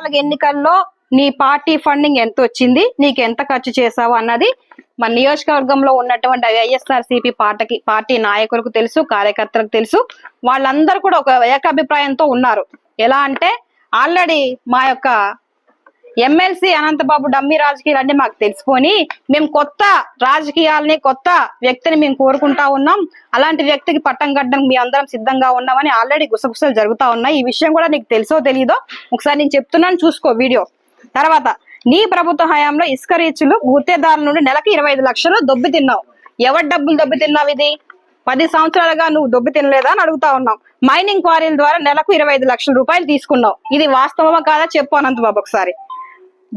24 ఎన్నికల్లో నీ party funding ఎంత వచ్చింది, నీకు ఎంత ఖర్చు చేసావు అన్నది మన నియోజకవర్గంలో ఉన్నటువంటి వైఎస్ఆర్సీపీ పార్టీ నాయకులకు తెలుసు, కార్యకర్తలకు తెలుసు. వాళ్ళందరూ కూడా ఒక ఏకాభిప్రాయంతో ఉన్నారు. ఎలా అంటే ఆల్రెడీ మా యొక్క ఎమ్మెల్సీ అనంతబాబు డమ్మీ రాజకీయాలన్నీ మాకు తెలిసిపోని మేము కొత్త రాజకీయాలని, కొత్త వ్యక్తిని మేము కోరుకుంటా ఉన్నాం. అలాంటి వ్యక్తికి పట్టం కట్టడానికి మీ అందరం సిద్ధంగా ఉన్నామని ఆల్రెడీ గుసగుసలు జరుగుతా ఉన్నాయి. ఈ విషయం కూడా నీకు తెలుసో తెలీదో ఒకసారి నేను చెప్తున్నాను, చూసుకో వీడియో. తర్వాత నీ ప్రభుత్వ హయాంలో ఇసుక రీచ్లు గుత్తేదారుల నుండి నెలకి 25 లక్షలు దొబ్బి తిన్నావు. ఎవరి డబ్బులు దొబ్బి తిన్నావు? ఇది 10 సంవత్సరాలుగా నువ్వు దొబ్బి తినలేదా అని అడుగుతా ఉన్నాం. మైనింగ్ క్వారీల ద్వారా నెలకు 25 లక్షల రూపాయలు తీసుకున్నావు. ఇది వాస్తవమా కాదా చెప్పు అనంతబాబు ఒకసారి.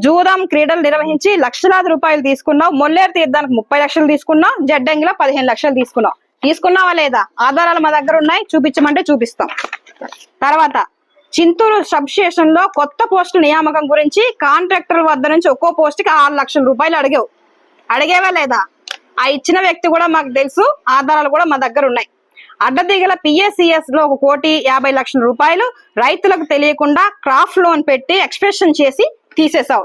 జూదం క్రీడలు నిర్వహించి లక్షలాది రూపాయలు తీసుకున్నావు. మొల్లేరు తీర్థానికి 30 లక్షలు తీసుకున్నావు. జడ్డంగిలో 15 లక్షలు తీసుకున్నావు. తీసుకున్నావా లేదా? ఆధారాలు మా దగ్గర ఉన్నాయి, చూపించమంటే చూపిస్తాం. తర్వాత చింతూరు సబ్ స్టేషన్ లో కొత్త పోస్టుల నియామకం గురించి కాంట్రాక్టర్ వద్ద నుంచి ఒక్కో పోస్ట్ కి 6 లక్షల రూపాయలు అడిగేవా లేదా? ఆ ఇచ్చిన వ్యక్తి కూడా మాకు తెలుసు, ఆధారాలు కూడా మా దగ్గర ఉన్నాయి. అడ్డదిగల పిఎస్సిఎస్ లో 1,50,00,000 రూపాయలు రైతులకు తెలియకుండా క్రాఫ్ట్ లోన్ పెట్టి ఎక్స్ప్రెషన్ చేసి తీసేసావు.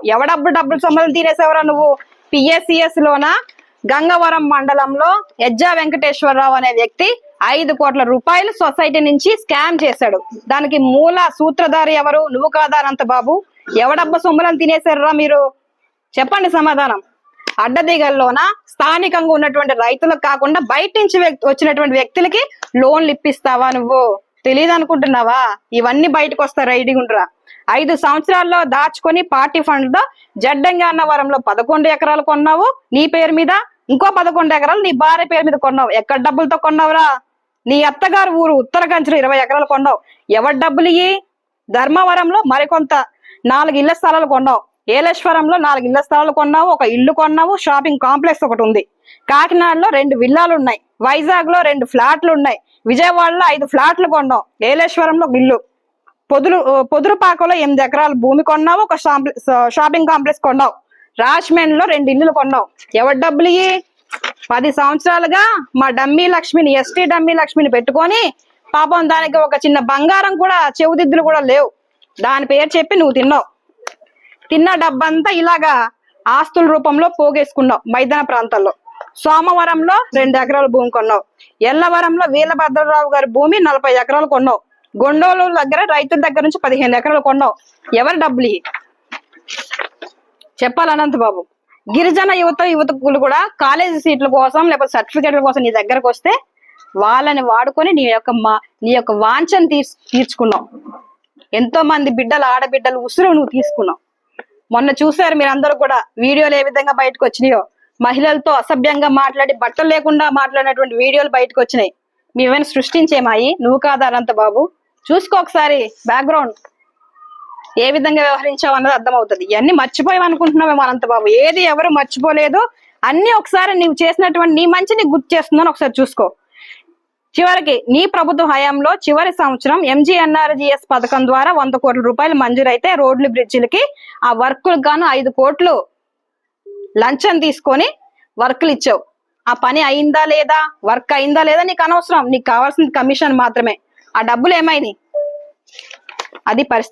డబ్బులు సొమ్మలు తీరేసావురా నువ్వు? పిఎస్సిఎస్ లోన గంగవరం మండలంలో ఎజ్జా వెంకటేశ్వరరావు అనే వ్యక్తి 5 కోట్ల రూపాయలు సొసైటీ నుంచి స్కామ్ చేశాడు. దానికి మూల సూత్రధారి ఎవరు? నువ్వు కాదా అనంతబాబు? ఎవడబ్బ సొమ్ములను తినేశారురా మీరు? చెప్పండి సమాధానం. అడ్డదిగల్లోన స్థానికంగా ఉన్నటువంటి రైతులకు కాకుండా బయట నుంచి వచ్చినటువంటి వ్యక్తులకి లోన్లు ఇప్పిస్తావా నువ్వు? తెలియదు అనుకుంటున్నావా? ఇవన్నీ బయటకు వస్తా రైడిగుండ్రా. 5 సంవత్సరాల్లో దాచుకొని పార్టీ ఫండ్ తో జడ్డంగి అన్నవరంలో 11 ఎకరాలు కొన్నావు నీ పేరు మీద. ఇంకో 11 ఎకరాలు నీ భార్య పేరు మీద కొన్నావు. ఎక్కడ డబ్బులతో కొన్నావురా? నీ అత్తగారు ఊరు ఉత్తరకంచులు 20 ఎకరాలు కొన్నావు. ఎవరి డబ్బులు ఇయ్యి? ధర్మవరంలో మరికొంత 4 ఇళ్ల స్థలాలు కొన్నావు. ఏలేశ్వరంలో 4 ఇళ్ల స్థలాలు కొన్నావు. ఒక ఇల్లు కొన్నావు. షాపింగ్ కాంప్లెక్స్ ఒకటి ఉంది. కాకినాడలో 2 విల్లాలు ఉన్నాయి. వైజాగ్ లో 2 ఫ్లాట్లు ఉన్నాయి. విజయవాడలో 5 ఫ్లాట్లు కొన్నావు. ఏలేశ్వరంలో ఒక ఇల్లు. పొదురుపాకలో 8 ఎకరాల భూమి కొన్నావు. ఒక షాపింగ్ కాంప్లెక్స్ కొన్నావు. రాజ్మండ్రి లో 2 ఇల్లులు కొన్నావు. ఎవరి డబ్బులు ఇయ్యి? 10 సంవత్సరాలుగా మా డమ్మీ లక్ష్మిని, ఎస్టీ డమ్మీ లక్ష్మిని పెట్టుకొని పాపం దానికి ఒక చిన్న బంగారం కూడా, చెవుదిద్దులు కూడా లేవు. దాని పేరు చెప్పి నువ్వు తిన్నావు. తిన్న డబ్బంతా ఇలాగా ఆస్తుల రూపంలో పోగేసుకున్నావు. మైదాన ప్రాంతాల్లో సోమవరంలో 2 ఎకరాల భూమి కొన్నావు. ఎల్లవరంలో వీరభద్రరావు గారి భూమి 40 ఎకరాలు కొన్నావు. గొండోలు దగ్గర రైతుల దగ్గర నుంచి 15 ఎకరాలు కొన్నావు. ఎవరి డబ్బులు చెప్పాలి అనంతబాబు. గిరిజన యువతకులు కూడా కాలేజీ సీట్ల కోసం లేకపోతే సర్టిఫికేట్ల కోసం నీ దగ్గరకు వస్తే వాళ్ళని వాడుకొని నీ యొక్క వాంఛను తీర్చుకున్నావు. ఎంతో మంది బిడ్డలు, ఆడబిడ్డలు ఉసురు నువ్వు తీసుకున్నావు. మొన్న చూసారు మీరందరూ కూడా వీడియోలు ఏ విధంగా బయటకు వచ్చినాయో. మహిళలతో అసభ్యంగా మాట్లాడి బట్టలు లేకుండా మాట్లాడినటువంటి వీడియోలు బయటకు వచ్చినాయి. మేమైనా సృష్టించేమాయి? నువ్వు కాదా అనంతబాబు? చూసుకో ఒకసారి బ్యాక్గ్రౌండ్ ఏ విధంగా వ్యవహరించావు అన్నది అర్థమవుతుంది. ఇవన్నీ మర్చిపోయావు అనుకుంటున్నావేమో అనంతబాబు. ఏది ఎవరు మర్చిపోలేదు. అన్ని ఒకసారి నీవు చేసినటువంటి నీ మంచిని గుర్తు చేస్తుందని ఒకసారి చూసుకో. చివరికి నీ ప్రభుత్వ హయాంలో చివరి సంవత్సరం MGNRGS పథకం ద్వారా 100 కోట్ల రూపాయలు మంజూరైతే రోడ్లు, బ్రిడ్జిలకి ఆ వర్కులకు గాను 5 కోట్లు లంచం తీసుకొని వర్కులు ఇచ్చావు. ఆ పని అయిందా లేదా, వర్క్ అయిందా లేదా నీకు అనవసరం. నీకు కావాల్సిన కమిషన్ మాత్రమే. ఆ డబ్బులు ఏమైంది? అది పరిస్థితి.